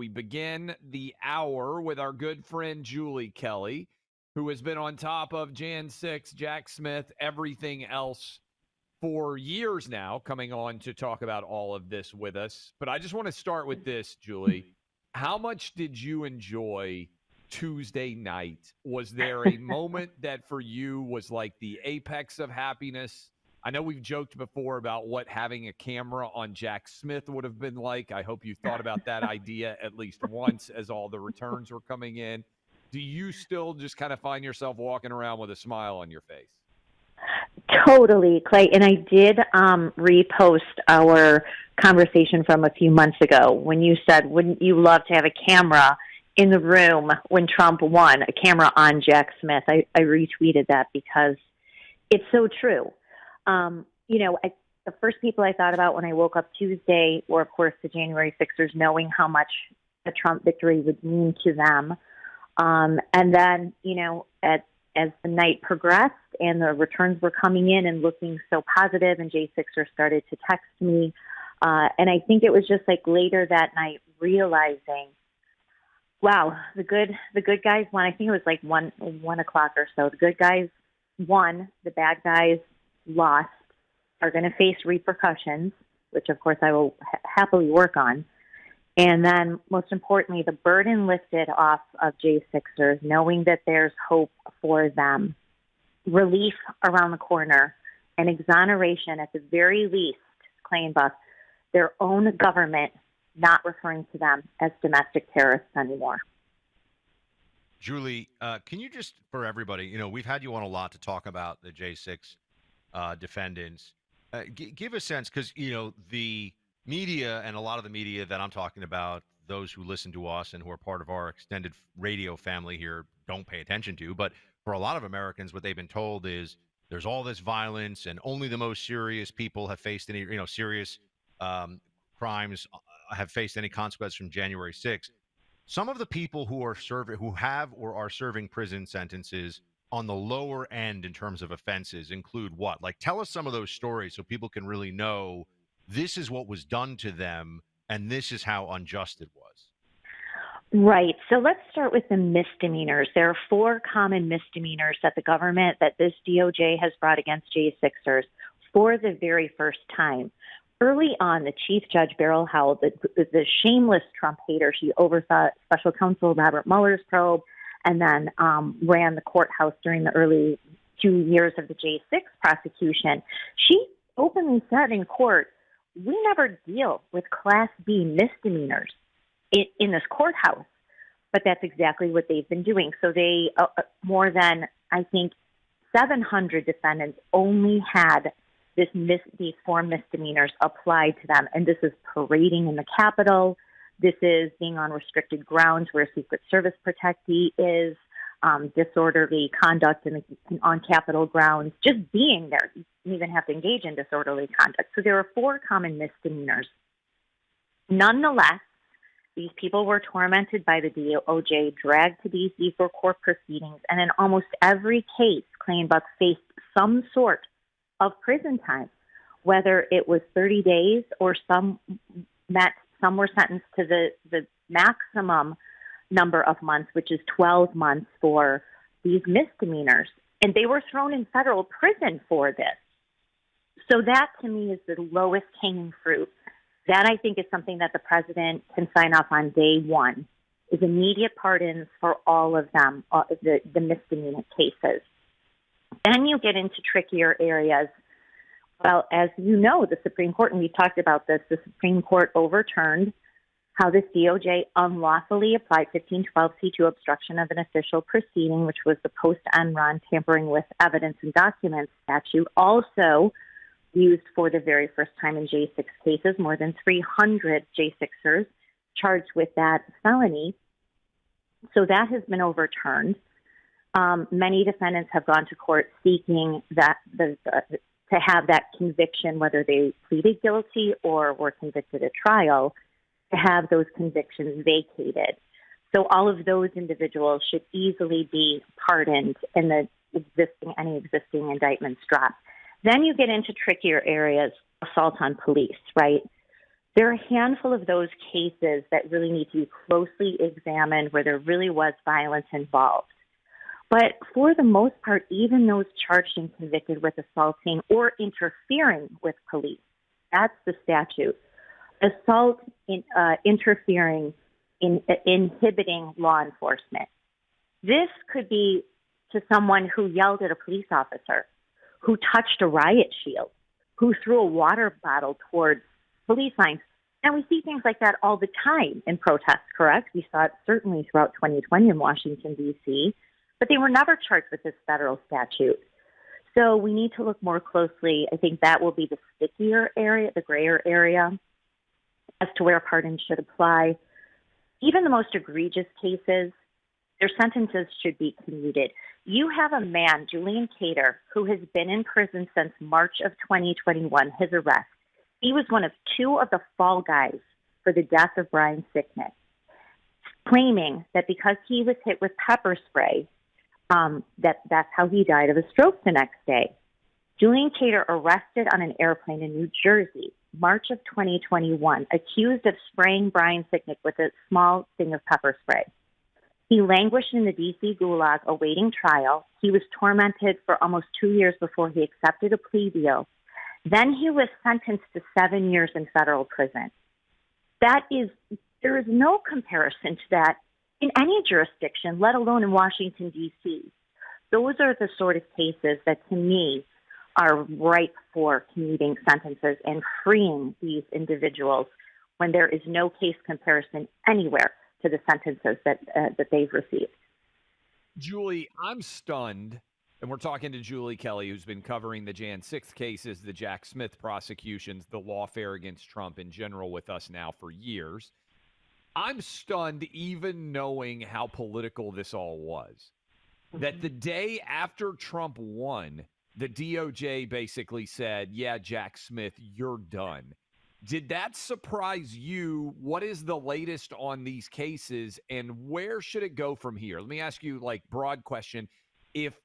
We begin the hour with our good friend Julie Kelly, who has been on top of Jan 6, Jack Smith, everything else for years now, coming on to talk about all of this with us. But I just want to start with this, Julie. How much did you enjoy Tuesday night? Was there a moment that for you was like the apex of happiness? I know we've joked before about what having a camera on Jack Smith would have been like. I hope you thought about that idea at least once as all the returns were coming in. Do you still just kind of find yourself walking around with a smile on your face? Totally, Clay. And I did repost our conversation from a few months ago when you said, wouldn't you love to have a camera in the room when Trump won, a camera on Jack Smith? I retweeted that because it's so true. The first people I thought about when I woke up Tuesday were, of course, the January 6ers, knowing how much the Trump victory would mean to them. And then, as the night progressed and the returns were coming in and looking so positive, and J6ers started to text me. And I think it was just like later that night realizing, wow, the good guys won. I think it was like 1 o'clock or so. The good guys won. The bad guys lost, are going to face repercussions, which of course I will happily work on. And then, most importantly, the burden lifted off of J6ers, knowing that there's hope for them, relief around the corner, and exoneration at the very least, Clay and Buck, their own government not referring to them as domestic terrorists anymore. Julie, can you just, for everybody, we've had you on a lot to talk about the J6 defendants. Give a sense, because, the media and a lot of the media that I'm talking about, those who listen to us and who are part of our extended radio family here don't pay attention to. But for a lot of Americans, what they've been told is there's all this violence and only the most serious people have faced any, serious crimes have faced any consequence from January 6th. Some of the people who have or are serving prison sentences on the lower end in terms of offenses include what? Like, tell us some of those stories so people can really know this is what was done to them, and this is how unjust it was. Right. So let's start with the misdemeanors. There are 4 common misdemeanors that this DOJ has brought against J6ers for the very first time. Early on, the Chief Judge Beryl Howell, the shameless Trump hater, she oversaw Special Counsel Robert Mueller's probe and then ran the courthouse during the early 2 years of the J6 prosecution. She openly said in court, we never deal with Class B misdemeanors in this courthouse. But that's exactly what they've been doing. So they, more than, I think, 700 defendants only had these 4 misdemeanors applied to them. And this is parading in the Capitol. This is being on restricted grounds where a Secret Service protectee is, disorderly conduct on Capitol grounds, just being there. You even have to engage in disorderly conduct. So there are 4 common misdemeanors. Nonetheless, these people were tormented by the DOJ, dragged to D.C. for court proceedings, and in almost every case, Clay and Buck faced some sort of prison time, whether it was 30 days or some were sentenced to the maximum number of months, which is 12 months for these misdemeanors. And they were thrown in federal prison for this. So that, to me, is the lowest hanging fruit. That, I think, is something that the president can sign off on day one, is immediate pardons for all of them, the misdemeanor cases. Then you get into trickier areas. Well, as you know, the Supreme Court, and we've talked about this, the Supreme Court overturned how this DOJ unlawfully applied 1512C2 obstruction of an official proceeding, which was the post-Enron tampering with evidence and documents statute, also used for the very first time in J6 cases, more than 300 J6ers charged with that felony. So that has been overturned. Many defendants have gone to court seeking that to have that conviction, whether they pleaded guilty or were convicted at trial, to have those convictions vacated. So all of those individuals should easily be pardoned and any existing indictments dropped. Then you get into trickier areas, assault on police, right? There are a handful of those cases that really need to be closely examined where there really was violence involved. But for the most part, even those charged and convicted with assaulting or interfering with police, that's the statute. Assault, interfering, inhibiting law enforcement. This could be to someone who yelled at a police officer, who touched a riot shield, who threw a water bottle towards police lines. And we see things like that all the time in protests, correct? We saw it certainly throughout 2020 in Washington, D.C., but they were never charged with this federal statute. So we need to look more closely. I think that will be the stickier area, the grayer area, as to where pardons should apply. Even the most egregious cases, their sentences should be commuted. You have a man, Julian Cater, who has been in prison since March of 2021, his arrest. He was one of two of the fall guys for the death of Brian Sicknick, claiming that because he was hit with pepper spray, that's how he died of a stroke the next day. Julian Cater arrested on an airplane in New Jersey, March of 2021, accused of spraying Brian Sicknick with a small thing of pepper spray. He languished in the D.C. gulag awaiting trial. He was tormented for almost 2 years before he accepted a plea deal. Then he was sentenced to 7 years in federal prison. There is no comparison to that in any jurisdiction, let alone in Washington, D.C. Those are the sort of cases that, to me, are ripe for commuting sentences and freeing these individuals when there is no case comparison anywhere to the sentences that they've received. Julie, I'm stunned, and we're talking to Julie Kelly, who's been covering the Jan 6 cases, the Jack Smith prosecutions, the lawfare against Trump in general with us now for years. I'm stunned even knowing how political this all was. That the day after Trump won, the DOJ basically said, yeah, Jack Smith, you're done. Did that surprise you? What is the latest on these cases, and where should it go from here? Let me ask you, broad question. If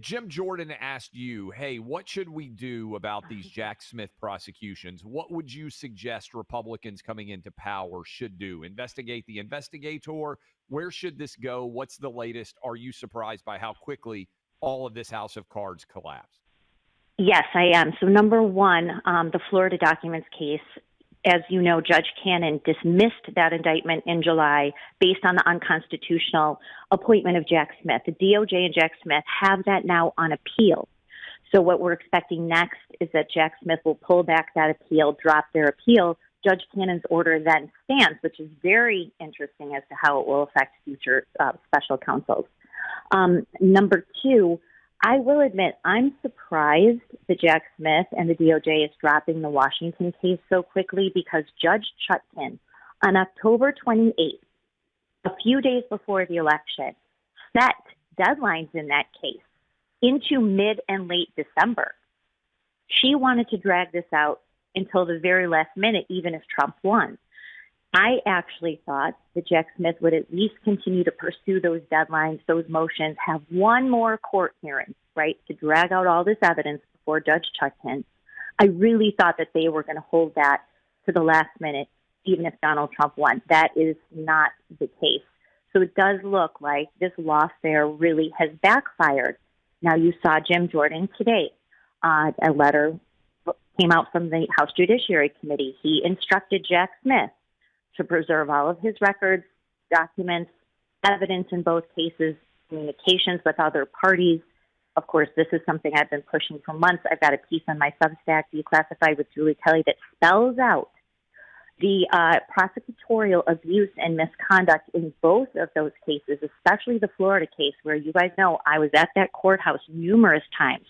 Jim Jordan asked you, hey, what should we do about these Jack Smith prosecutions? What would you suggest Republicans coming into power should do? Investigate the investigator? Where should this go? What's the latest? Are you surprised by how quickly all of this house of cards collapsed? Yes, I am. So number one, the Florida documents case, as you know, Judge Cannon dismissed that indictment in July based on the unconstitutional appointment of Jack Smith. The DOJ and Jack Smith have that now on appeal. So what we're expecting next is that Jack Smith will pull back that appeal, drop their appeal. Judge Cannon's order then stands, which is very interesting as to how it will affect future special counsels. Number two, I will admit I'm surprised that Jack Smith and the DOJ is dropping the Washington case so quickly, because Judge Chutkan on October 28th, a few days before the election, set deadlines in that case into mid and late December. She wanted to drag this out until the very last minute, even if Trump won. I actually thought that Jack Smith would at least continue to pursue those deadlines, those motions, have one more court hearing, right, to drag out all this evidence before Judge Chutkan. I really thought that they were going to hold that to the last minute, even if Donald Trump won. That is not the case. So it does look like this lawfare really has backfired. Now, you saw Jim Jordan today. A letter came out from the House Judiciary Committee. He instructed Jack Smith to preserve all of his records, documents, evidence in both cases, communications with other parties. Of course, this is something I've been pushing for months. I've got a piece on my Substack, Declassified with Julie Kelly, that spells out the prosecutorial abuse and misconduct in both of those cases, especially the Florida case, where you guys know I was at that courthouse numerous times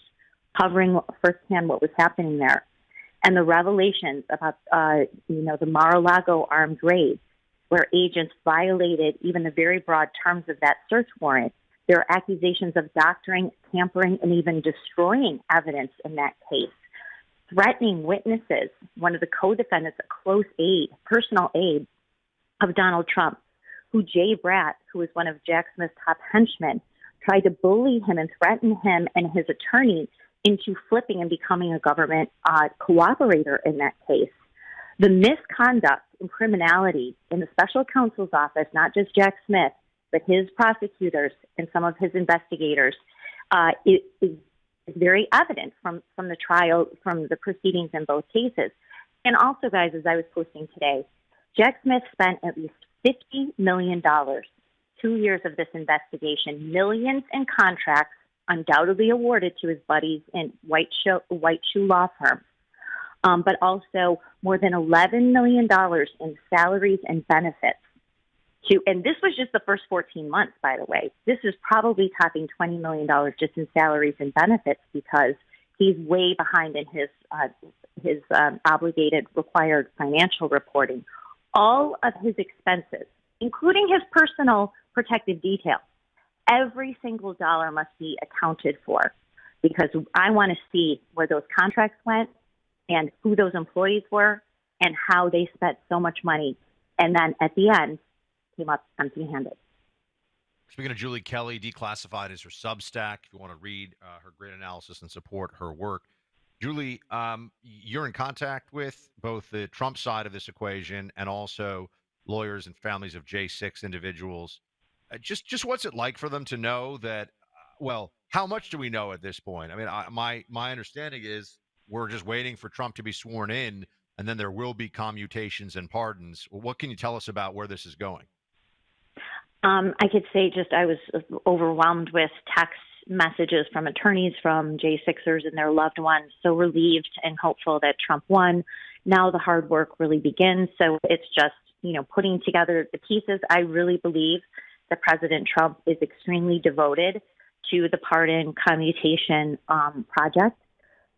covering firsthand what was happening there. And the revelations about, the Mar-a-Lago armed raid, where agents violated even the very broad terms of that search warrant. There are accusations of doctoring, tampering, and even destroying evidence in that case. Threatening witnesses. One of the co-defendants, a close aide, personal aide of Donald Trump, who Jay Bratt, who was one of Jack Smith's top henchmen, tried to bully him and threaten him and his attorney into flipping and becoming a government cooperator in that case. The misconduct and criminality in the special counsel's office, not just Jack Smith, but his prosecutors and some of his investigators, is very evident from the trial, from the proceedings in both cases. And also, guys, as I was posting today, Jack Smith spent at least $50 million, 2 years of this investigation, millions in contracts undoubtedly awarded to his buddies in white shoe law firms, but also more than $11 million in salaries and benefits. And this was just the first 14 months, by the way. This is probably topping $20 million just in salaries and benefits because he's way behind in his obligated required financial reporting. All of his expenses, including his personal protective details, every single dollar must be accounted for because I want to see where those contracts went and who those employees were and how they spent so much money. And then at the end, came up empty-handed. Speaking of Julie Kelly, Declassified is her Substack. If you want to read her great analysis and support her work. Julie, you're in contact with both the Trump side of this equation and also lawyers and families of J6 individuals. Just what's it like for them to know that, well, how much do we know at this point? I mean, my understanding is we're just waiting for Trump to be sworn in, and then there will be commutations and pardons. Well, what can you tell us about where this is going? I could say I was overwhelmed with text messages from attorneys from J6ers and their loved ones, so relieved and hopeful that Trump won. Now the hard work really begins. So it's just, putting together the pieces. I really believe that President Trump is extremely devoted to the pardon commutation project.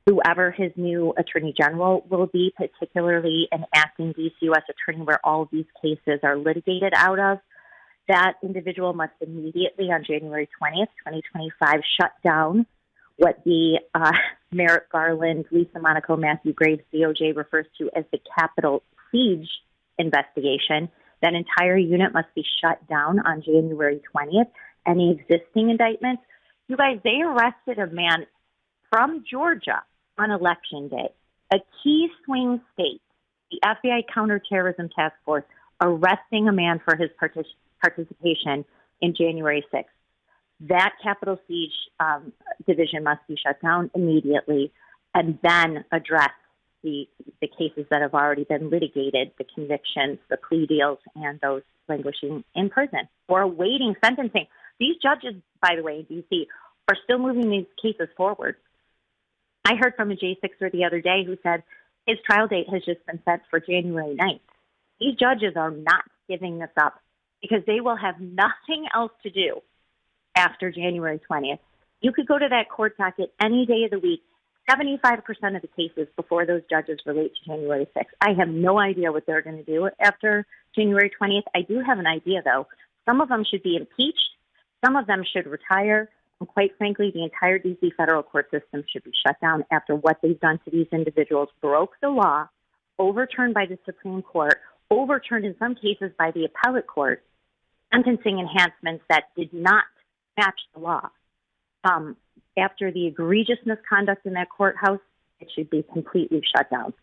Whoever his new attorney general will be, particularly an acting D.C. U.S. attorney where all of these cases are litigated out of, that individual must immediately on January 20th, 2025, shut down what the Merrick Garland, Lisa Monaco, Matthew Graves DOJ refers to as the Capitol siege investigation. That entire unit must be shut down on January 20th. Any existing indictments, you guys, they arrested a man from Georgia on Election Day, a key swing state, the FBI Counterterrorism Task Force, arresting a man for his participation in January 6th. That Capitol Siege division must be shut down immediately and then address the cases that have already been litigated, the convictions, the plea deals, and those languishing in prison or awaiting sentencing. These judges, by the way, in D.C., are still moving these cases forward. I heard from a J6er the other day who said his trial date has just been set for January 9th. These judges are not giving this up because they will have nothing else to do after January 20th. You could go to that court docket any day of the week. 75% of the cases before those judges relate to January 6th. I have no idea what they're going to do after January 20th. I do have an idea, though. Some of them should be impeached. Some of them should retire. And quite frankly, the entire D.C. federal court system should be shut down after what they've done to these individuals, broke the law, overturned by the Supreme Court, overturned in some cases by the appellate court, sentencing enhancements that did not match the law. After the egregious misconduct in that courthouse, it should be completely shut down.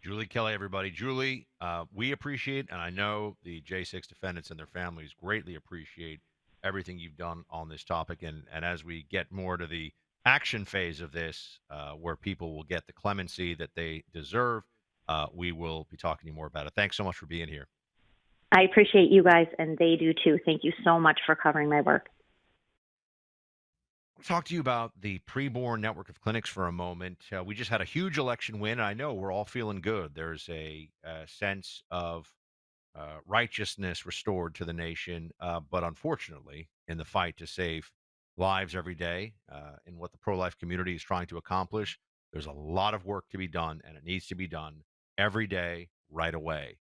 Julie Kelly, everybody. Julie, we appreciate, and I know the J6 defendants and their families greatly appreciate everything you've done on this topic. And as we get more to the action phase of this, where people will get the clemency that they deserve, we will be talking to you more about it. Thanks so much for being here. I appreciate you guys, and they do too. Thank you so much for covering my work. I'll talk to you about the preborn network of clinics for a moment. We just had a huge election win, and I know we're all feeling good. There's a sense of righteousness restored to the nation, but unfortunately, in the fight to save lives every day, in what the pro-life community is trying to accomplish, there's a lot of work to be done, and it needs to be done every day, right away.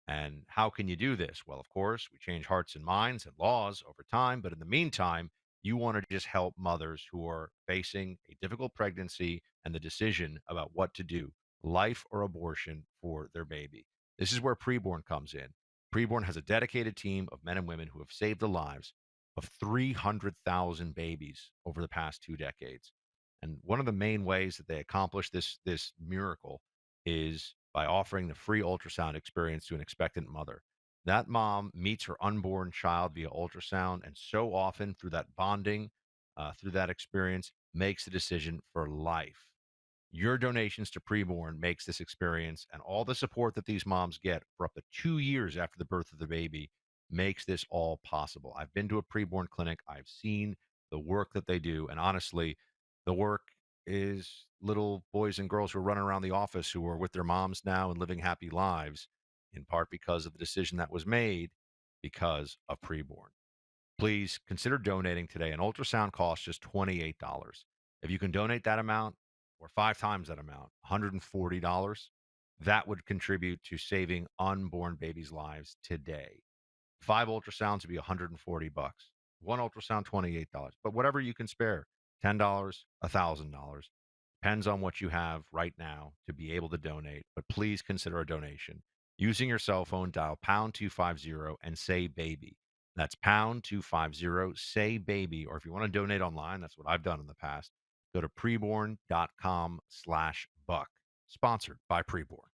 And how can you do this? Well, of course, we change hearts and minds and laws over time, but in the meantime, you want to just help mothers who are facing a difficult pregnancy and the decision about what to do, life or abortion, for their baby. This is where Preborn comes in. Preborn has a dedicated team of men and women who have saved the lives of 300,000 babies over the past 2 decades. And one of the main ways that they accomplish this miracle is by offering the free ultrasound experience to an expectant mother. That mom meets her unborn child via ultrasound, and so often through that bonding, through that experience, makes the decision for life. Your donations to preborn makes this experience and all the support that these moms get for up to 2 years after the birth of the baby makes this all possible. I've been to a preborn clinic. I've seen the work that they do. And honestly, the work is little boys and girls who are running around the office who are with their moms now and living happy lives, in part because of the decision that was made because of preborn. Please consider donating today. An ultrasound costs just $28. If you can donate that amount or 5 times that amount, $140, that would contribute to saving unborn babies' lives today. 5 ultrasounds would be $140. One ultrasound, $28. But whatever you can spare, $10, $1,000. Depends on what you have right now to be able to donate. But please consider a donation. Using your cell phone, dial pound 250 and say baby. That's pound 250, say baby. Or if you want to donate online, that's what I've done in the past. Go to preborn.com/buck. Sponsored by Preborn.